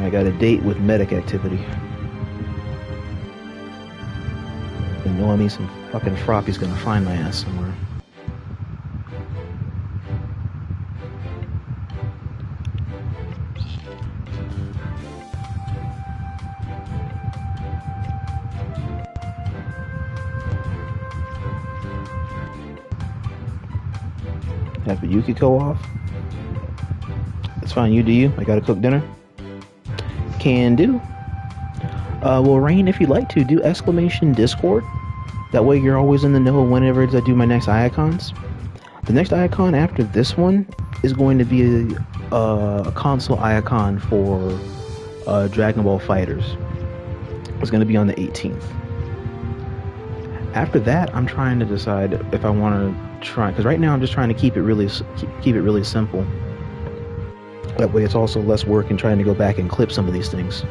I got a date with medic activity. You know me, some fucking froppy's gonna find my ass somewhere. Have a Yukiko off. It's fine, you do you. I gotta cook dinner. Can do. Well, Rain, if you'd like to, do exclamation Discord. That way you're always in the know whenever I do my next Iacons. The next Iacon after this one is going to be a console Iacon for Dragon Ball Fighters. It's going to be on the 18th. After that, I'm trying to decide if I want to try, because right now I'm just trying to keep it really simple. That way it's also less work in trying to go back and clip some of these things.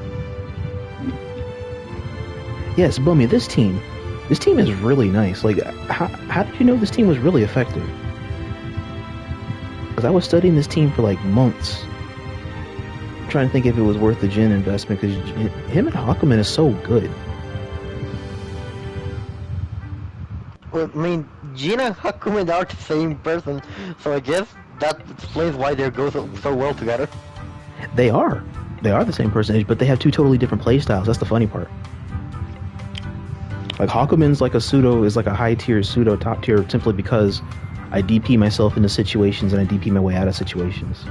Yes, Bummy, this team is really nice. Like, how did you know this team was really effective? Because I was studying this team for like months, trying to think if it was worth the Jin investment, because him and Hakumen is so good. Well, I mean, Jin and Hakumen are the same person, so I guess that explains why they go so well together. They are the same person, but they have two totally different playstyles. That's the funny part. Like, Hakumen's like a high tier, pseudo top tier, simply because I DP myself into situations and I DP my way out of situations.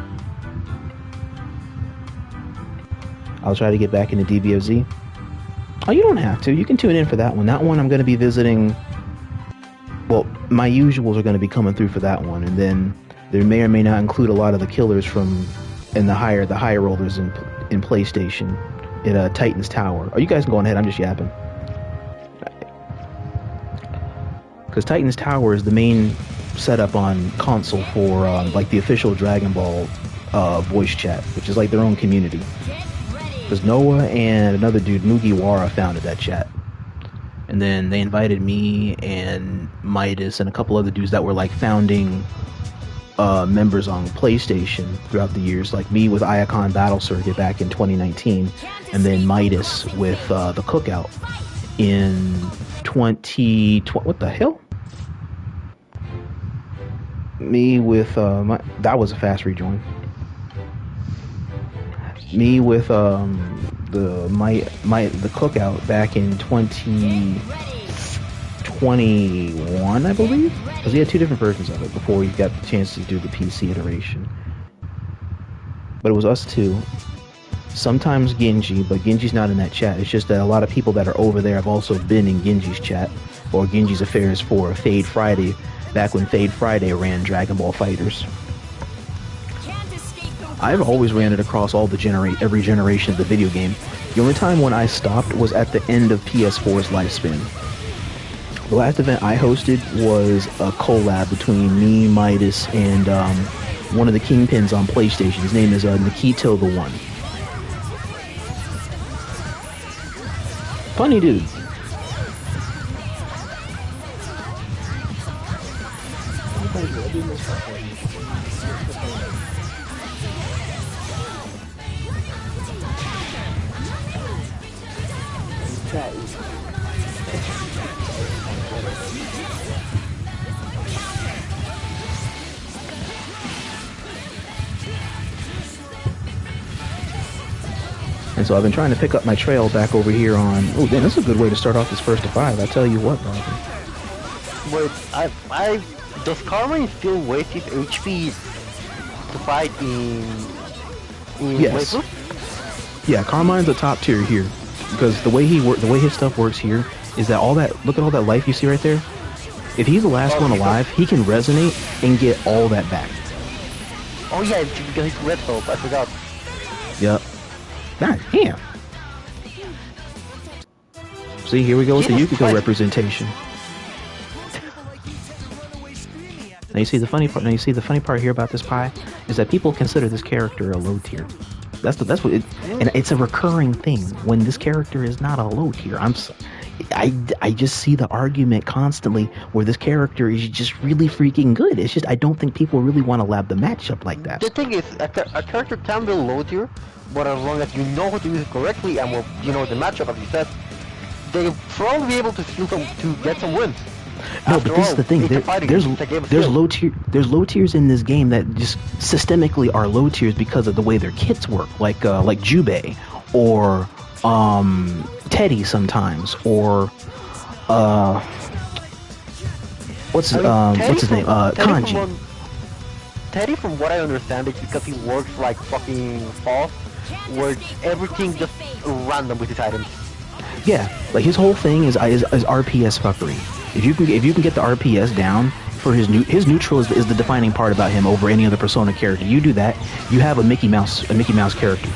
I'll try to get back into DBFZ. Oh, you don't have to. You can tune in for that one. That one I'm going to be visiting. Well, my usuals are going to be coming through for that one, and then there may or may not include a lot of the killers in the higher rollers in PlayStation in Titan's Tower. Oh, you guys can go on ahead. I'm just yapping. Because Titan's Tower is the main setup on console for like the official Dragon Ball voice chat, which is like their own community. Because Noah and another dude, Mugiwara, founded that chat. And then they invited me and Midas and a couple other dudes that were like founding members on PlayStation throughout the years, like me with Iacon Battle Circuit back in 2019, and then Midas with the Cookout in 2020. What the hell? Me with that was a fast rejoin. Me with the Cookout back in 2021, I believe, because he had two different versions of it before he got the chance to do the PC iteration. But it was us two. Sometimes Genji, but Genji's not in that chat. It's just that a lot of people that are over there have also been in Genji's chat or Genji's affairs for Fade Friday, back when Fade Friday ran Dragon Ball Fighters. I've always ran it across every generation of the video game. The only time when I stopped was at the end of PS4's lifespan. The last event I hosted was a collab between me, Midas, and one of the kingpins on PlayStation. His name is Nikito the One. Funny dude. And so I've been trying to pick up my trail back over here on... Oh, damn, that's a good way to start off this first to 5. I tell you what, brother. Wait, does Carmine still waste his HP to fight in yes. Waifu? Yeah, Carmine's a top tier here. Because the way his stuff works here is that look at all that life you see right there? If he's the last one alive, he can resonate and get all that back. Oh yeah, because he's red hope, I forgot. Yep. God damn. See, here we go with the Yukiko representation. Now you see the funny part here about this pie is that people consider this character a low tier. That's what it, and it's a recurring thing when this character is not a low tier. I just see the argument constantly where this character is just really freaking good. It's just I don't think people really want to lab the matchup like that. The thing is, a character can be low tier, but as long as you know how to use it correctly and well, you know the matchup, as you said, they'll probably be able to get some wins. No, but this is the thing. There's low tiers in this game that just systemically are low tiers because of the way their kits work, like Jubei or Teddy sometimes, or what's his name? Kanji. Teddy, from what I understand, is because he works like fucking False, where everything just random with his items. Yeah, like his whole thing is RPS fuckery. If you can get the RPS down for his neutral is the defining part about him over any other Persona character. You do that, you have a Mickey Mouse character.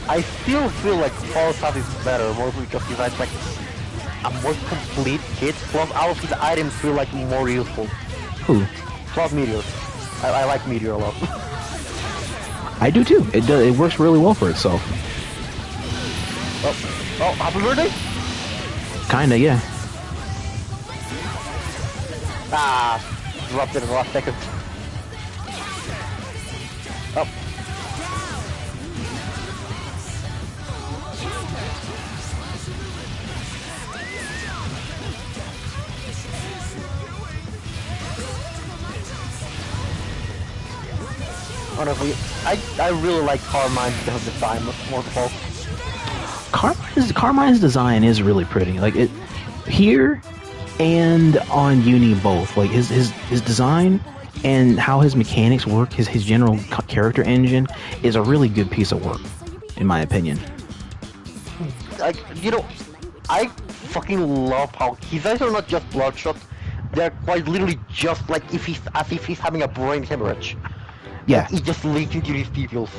I still feel like False stuff is better, mostly because he has like a more complete kit. Plus, all of his items feel like more useful. Who? Plus Meteor. I like Meteor a lot. I do too. It works really well for itself. Oh, happy birthday? Kinda, yeah. Ah, dropped it in the last second. Oh. Honestly, I really like Carmine's design more of Carmine's design is really pretty. Like it here and on Uni both. Like his design and how his mechanics work, his general character engine is a really good piece of work, in my opinion. Like, you know, I fucking love how his eyes are not just bloodshot; they're quite literally just like as if he's having a brain hemorrhage. Yeah. Like, he just leaks into his pupils.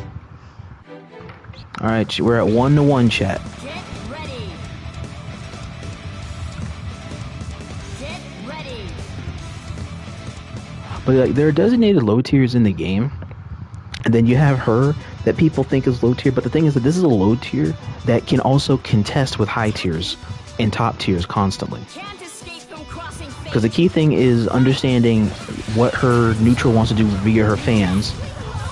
All right, we're at 1-1, chat. Get ready. Get ready. But like, there are designated low tiers in the game, and then you have her that people think is low tier. But the thing is that this is a low tier that can also contest with high tiers and top tiers constantly. Can't escape from crossing fate. Because the key thing is understanding what her neutral wants to do via her fans,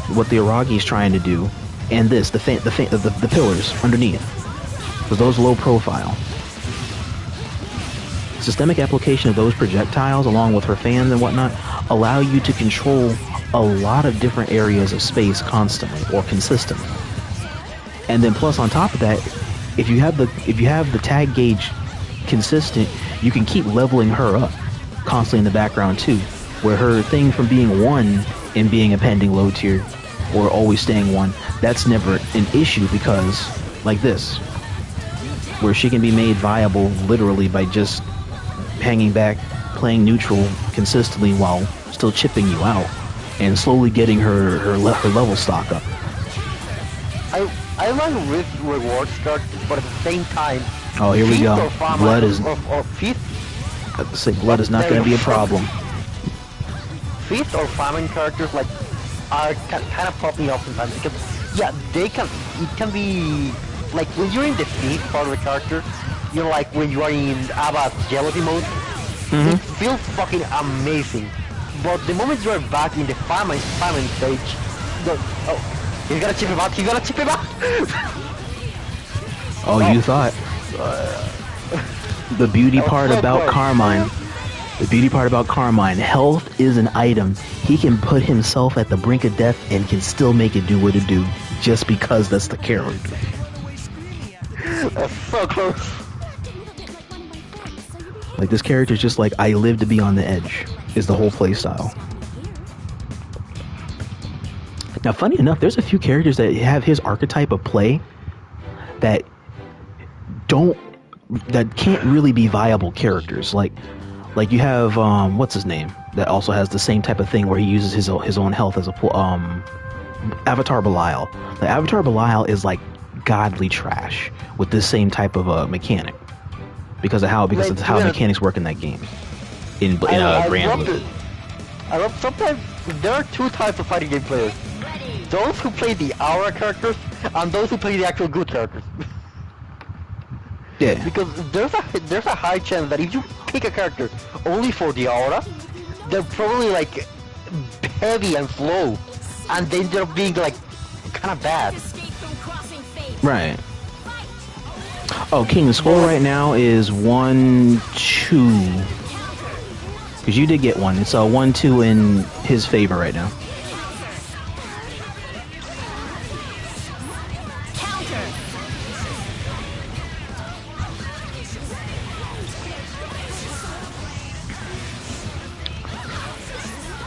what the Aragi's trying to do, and the pillars underneath, because those low profile. Systemic application of those projectiles along with her fans and whatnot allow you to control a lot of different areas of space constantly or consistently. And then plus on top of that, if you have the tag gauge consistent, you can keep leveling her up constantly in the background too, where her thing from being 1 and being a pending low tier or always staying 1, that's never an issue, because like this, where she can be made viable literally by just hanging back, playing neutral consistently while still chipping you out and slowly getting her level stock up. I like risk reward cards, but at the same time, oh, here we go. Blood is blood is not going to be a problem. Feast or famine characters like are kind of popping up sometimes, because yeah, it can be like when you're in the feast part of the character, you know, like when you are in Abba's jealousy mode, it feels fucking amazing. But the moment you are back in the famine stage, he's gonna chip him out. He's gonna chip him out. You thought. The beauty part about Carmine. The beauty part about Carmine, health is an item. He can put himself at the brink of death and can still make it do what it do, just because that's the character. That's so close. Like, this character is just like, I live to be on the edge, is the whole playstyle. Now, funny enough, there's a few characters that have his archetype of play that can't really be viable characters. Like you have what's his name that also has the same type of thing where he uses his own health as a Avatar Belial. The Avatar Belial is like godly trash with this same type of mechanic because of how mechanics work in that game in Grand. I love sometimes there are two types of fighting game players: those who play the aura characters and those who play the actual good characters. Yeah. Because there's a high chance that if you pick a character only for the aura, they're probably like heavy and slow, and they end up being like kind of bad. Escape from crossing fate. Right. Oh, King, the score right now is 1-2. Because you did get one. It's 1-2 in his favor right now. Counter.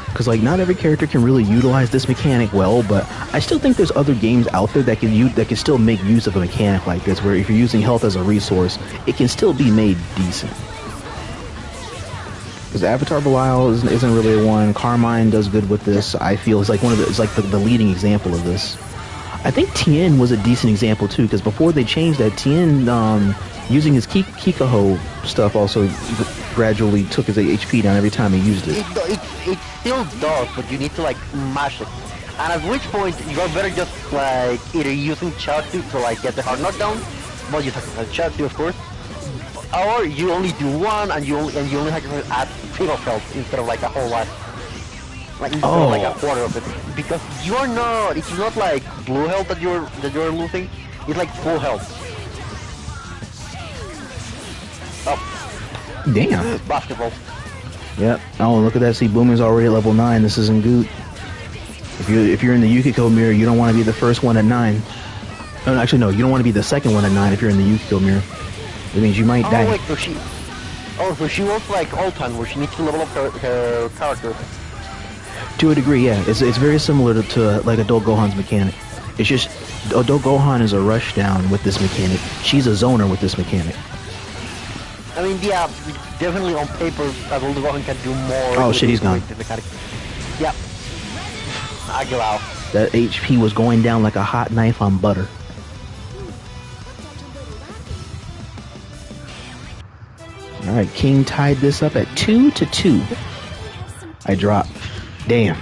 Because like not every character can really utilize this mechanic well, but I still think there's other games out there that can still make use of a mechanic like this, where if you're using health as a resource, it can still be made decent. Because Avatar Belial isn't really a one. Carmine does good with this. I feel it's like the leading example of this. I think Tien was a decent example too, because before they changed that, Tien using his Kikaho stuff also gradually took his HP down every time he used it. It still does, but you need to like mash it. And at which point you're better just like either using Chatu to like get the hard knockdown, but you sacrifice Chatu of course, or you only do one and you only sacrifice at 3 of health instead of like a whole lot. Like instead of like a quarter of it. Because it's not like blue health that you're losing, it's like full health. Oh. Damn. Basketball. Yep. Oh, look at that. See, Boomer's already at level 9. This isn't good. If you're in the Yukiko mirror, you don't want to be the first one at 9. No, actually, no. You don't want to be the second one at 9 if you're in the Yukiko mirror. It means you might die. Wait, so she wants like Ultan, where she needs to level up her character. To a degree, yeah. It's very similar to like Adult Gohan's mechanic. It's just Adult Gohan is a rushdown with this mechanic. She's a zoner with this mechanic. I mean, yeah, definitely on paper, Adult Gohan can do more. Oh shit, he's gone. Yep. Aguilar. That HP was going down like a hot knife on butter. Alright, King tied this up at 2-2. I dropped. Damn.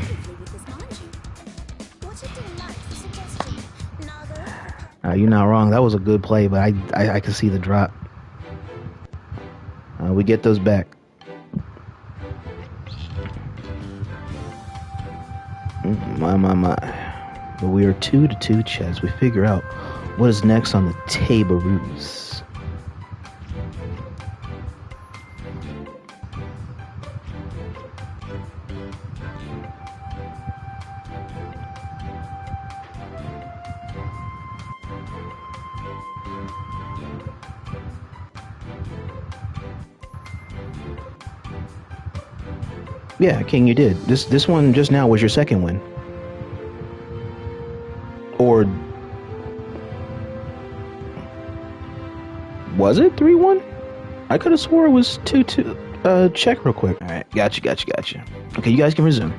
You're not wrong. That was a good play, but I can see the drop. We get those back. My. But we are 2-2, Chaz. We figure out what is next on the Tabaroos. Yeah, King, you did. This one just now was your second win. Or was it 3-1? I could have swore it was 2-2. Check real quick. All right, gotcha. Okay, you guys can resume.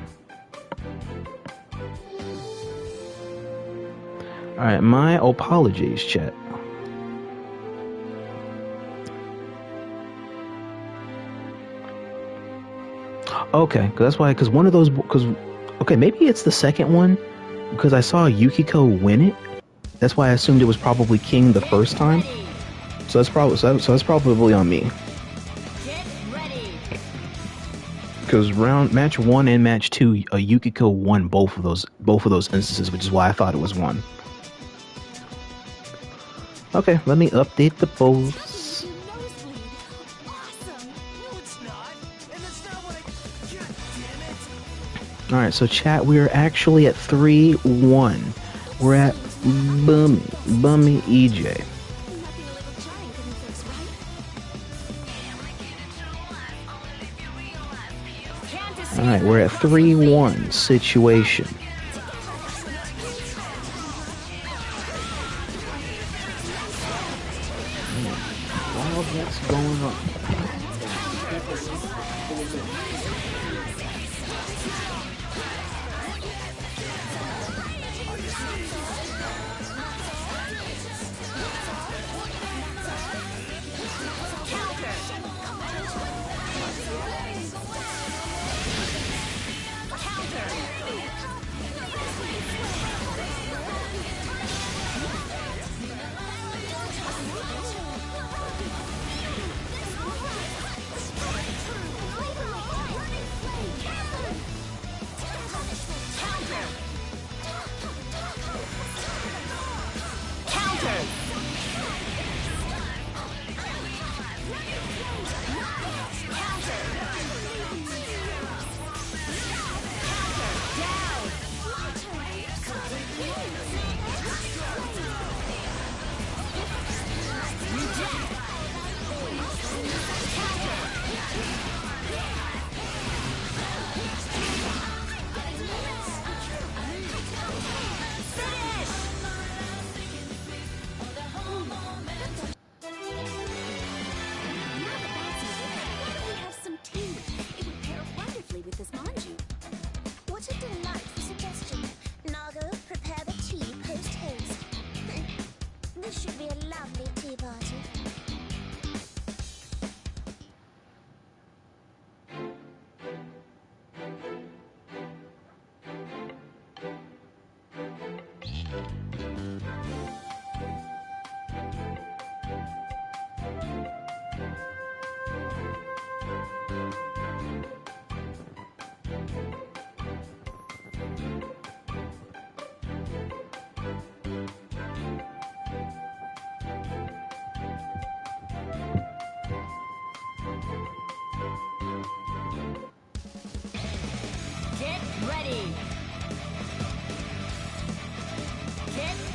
All right, my apologies, chat. Okay, because one of those, okay, maybe it's the second one, because I saw Yukiko win it. That's why I assumed it was probably King the first time. So that's probably on me. Get ready. Because match 1 and match 2, Yukiko won both of those instances, which is why I thought it was 1. Okay, let me update the polls. Alright, so chat, we are actually at 3-1. We're at BummyEJ. Alright, we're at 3-1 situation. What's going on?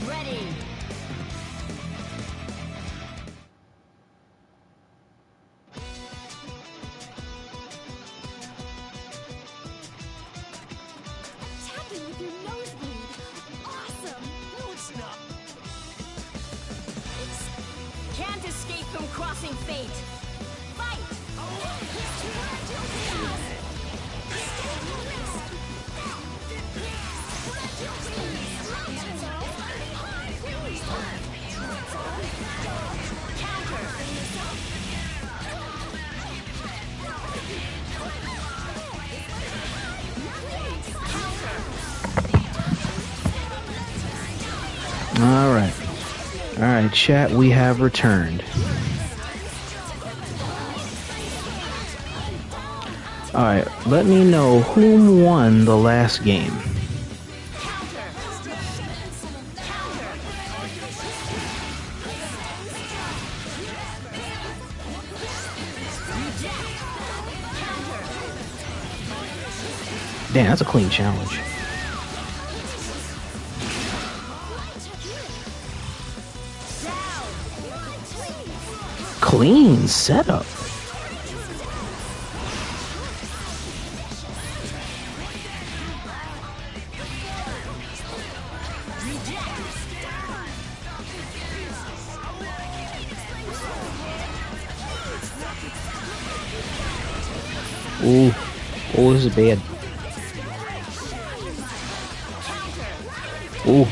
ready. Attacking with your nosebleed. Awesome. No, it's not. Can't escape from crossing fate. Fight! Alright. Alright, chat, we have returned. Alright, let me know who won the last game. Damn, that's a clean challenge. Clean setup. Ooh. Oh, this is bad. Ooh.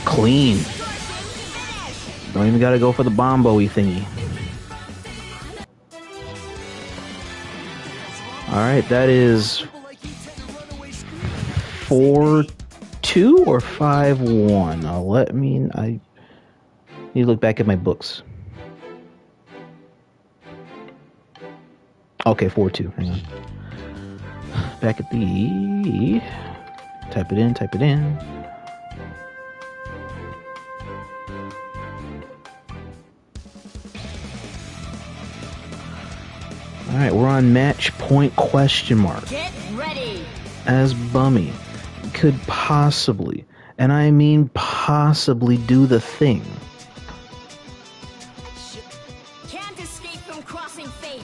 Clean. Don't even gotta go for the bombo-y thingy. Alright, that is 4-2 or 5-1. I need to look back at my books. Okay, 4-2. Hang on. Back at the... Type it in, type it in. Alright, we're on match point question mark. Get ready. As Bummy could possibly, and I mean possibly, do the thing. Can't escape from crossing fate.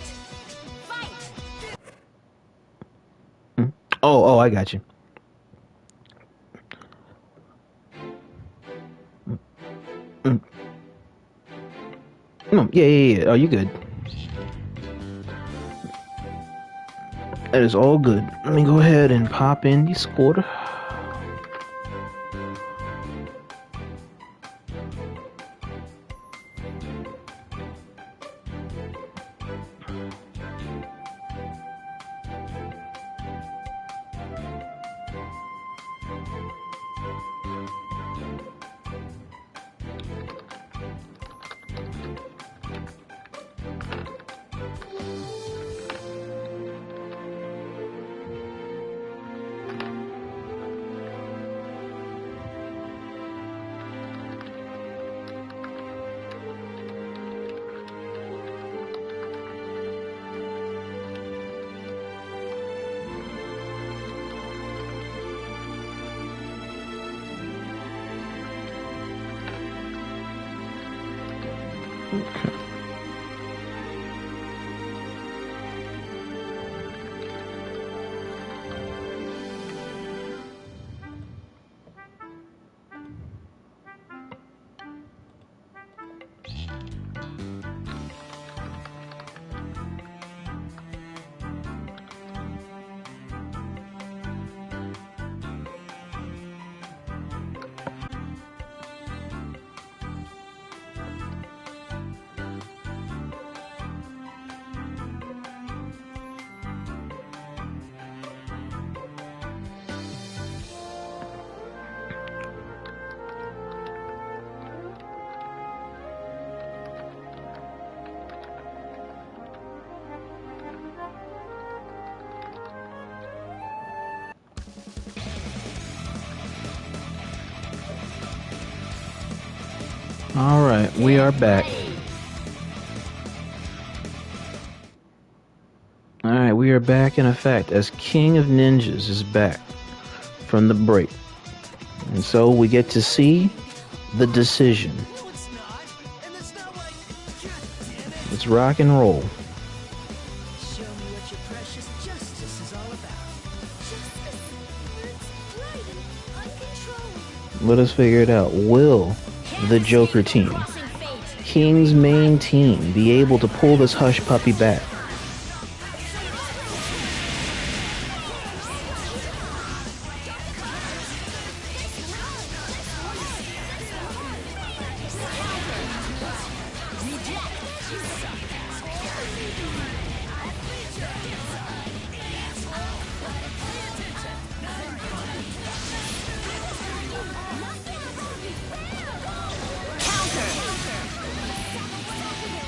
Fight! Oh, I got you. Yeah. Oh, you good. That is all good. Let me go ahead and pop in the score. Okay. Alright, we are back. Alright, we are back in effect as King of Ninjas is back from the break. And so we get to see the decision. Let's rock and roll. Show me what your precious justice is all about. Let us figure it out. Will the Joker team, King's main team, be able to pull this hush puppy back?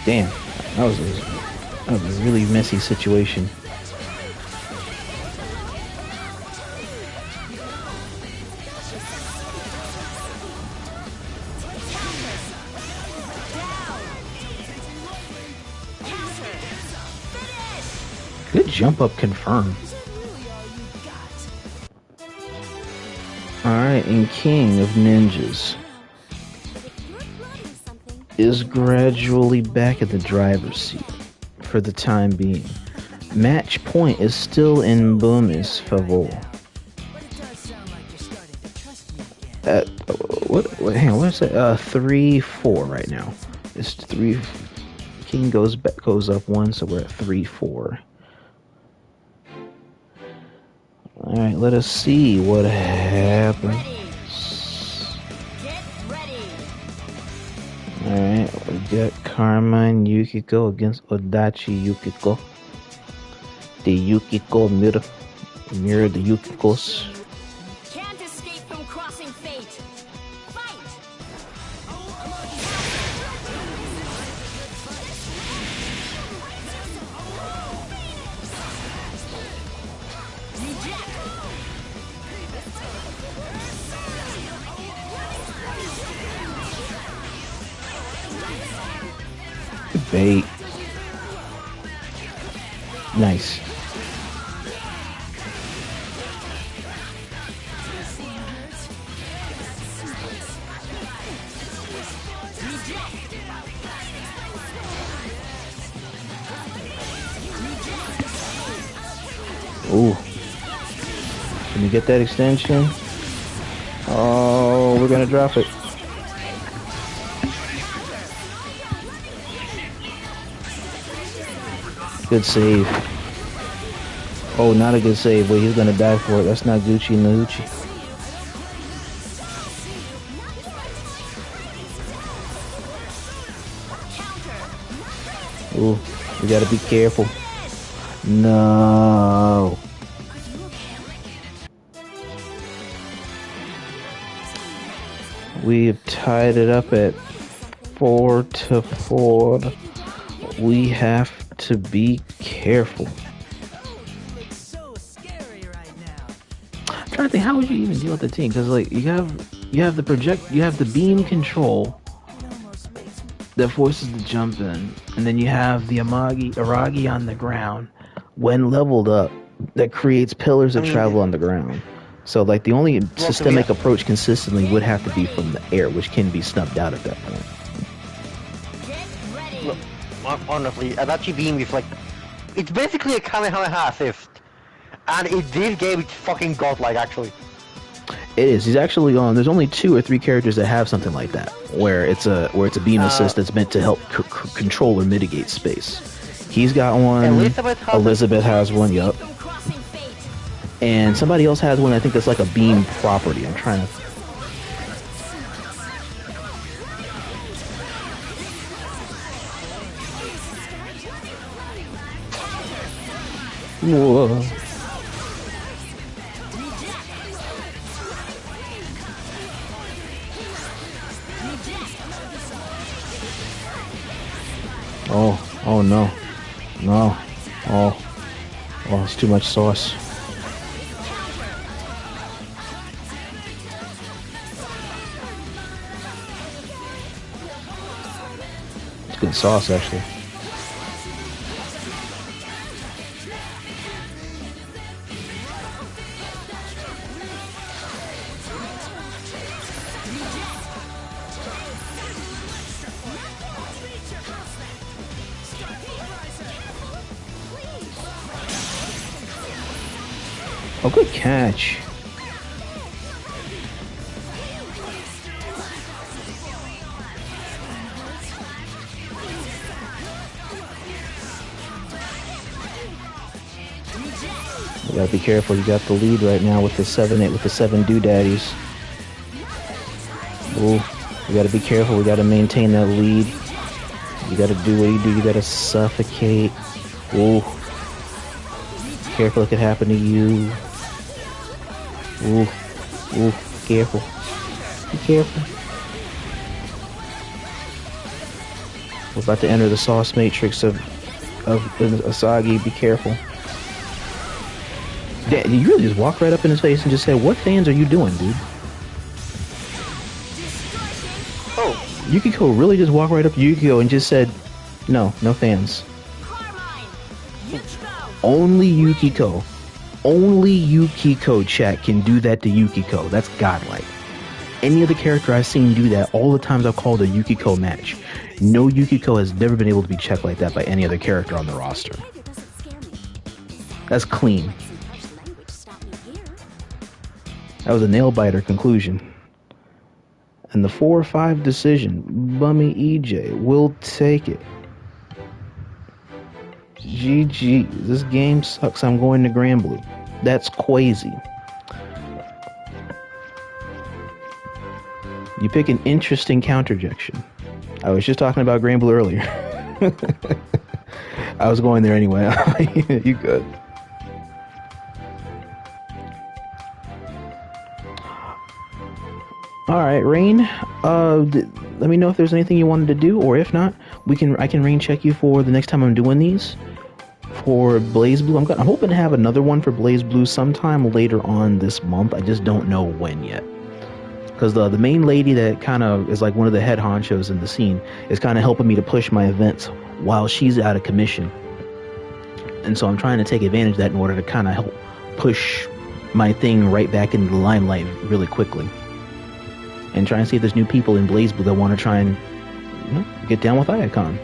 Damn, that was a really messy situation. Good jump up confirmed. Alright, and King of Ninjas is gradually back at the driver's seat for the time being. Match point is still in Bummy's favor. Hang on, what's that? 3-4 right now. It's 3. King goes up 1, so we're at 3-4. Alright, let us see what happens. Alright, we got Carmine Yukiko against Odachi Yukiko. The Yukiko mirror the Yukikos. Can't escape from crossing fate. Fight! Bait. Nice. Ooh. Can we get that extension? Oh, we're gonna drop it. Good save. Oh, not a good save. Wait, he's gonna die for it. That's not Gucci Nucci. Ooh, we gotta be careful. No. We have tied it up at 4-4. We have to be careful. So scary right now. I'm trying to think, how would you even deal with the team? Because like you have the beam control that forces the jump in, and then you have the Aragi on the ground when leveled up that creates pillars of travel on the ground. So like the only systemic approach consistently would have to be from the air, which can be snuffed out at that point. Look, honestly, Adachi Beam is like, it's basically a Kamehameha assist. And in this game, it's fucking godlike, actually. It is. He's actually on. There's only 2 or 3 characters that have something like that, where it's a beam assist that's meant to help control or mitigate space. He's got one. Elizabeth has one. Yup. And somebody else has one. I think that's like a beam property. I'm trying to. Whoa. Oh no. No. Oh, it's too much sauce. Good sauce, actually. Oh, good catch. You gotta be careful. You got the lead right now with the 7-8 with the 7 doodaddies. Ooh, you gotta be careful. We gotta maintain that lead. You gotta do what you do. You gotta suffocate. Ooh, careful. It could happen to you. Ooh, ooh, careful. Be careful. We're about to enter the sauce matrix of Asagi. Be careful. Yeah, you really just walked right up in his face and just said, "What fans are you doing, dude?" Oh, Yukiko really just walked right up to Yukiko and just said, "No, no fans." Only Yukiko. Only Yukiko, chat, can do that to Yukiko. That's godlike. Any other character I've seen do that, all the times I've called a Yukiko match, no Yukiko has never been able to be checked like that by any other character on the roster. That's clean. That was a nail-biter conclusion. And the 4-5 decision, BummyEJ will take it. GG. This game sucks. I'm going to Grand Blue. That's crazy. You pick an interesting counterjection. I was just talking about Grand Blue earlier. I was going there anyway. You good. Alright, Rain. Let me know if there's anything you wanted to do, or if not, I can rain check you for the next time I'm doing these. For Blaze Blue, I'm hoping to have another one for Blaze Blue sometime later on this month. I just don't know when yet. Because the main lady that kind of is like one of the head honchos in the scene is kind of helping me to push my events while she's out of commission. And so I'm trying to take advantage of that in order to kind of help push my thing right back into the limelight really quickly. And try and see if there's new people in Blaze Blue that want to try and get down with Iacon.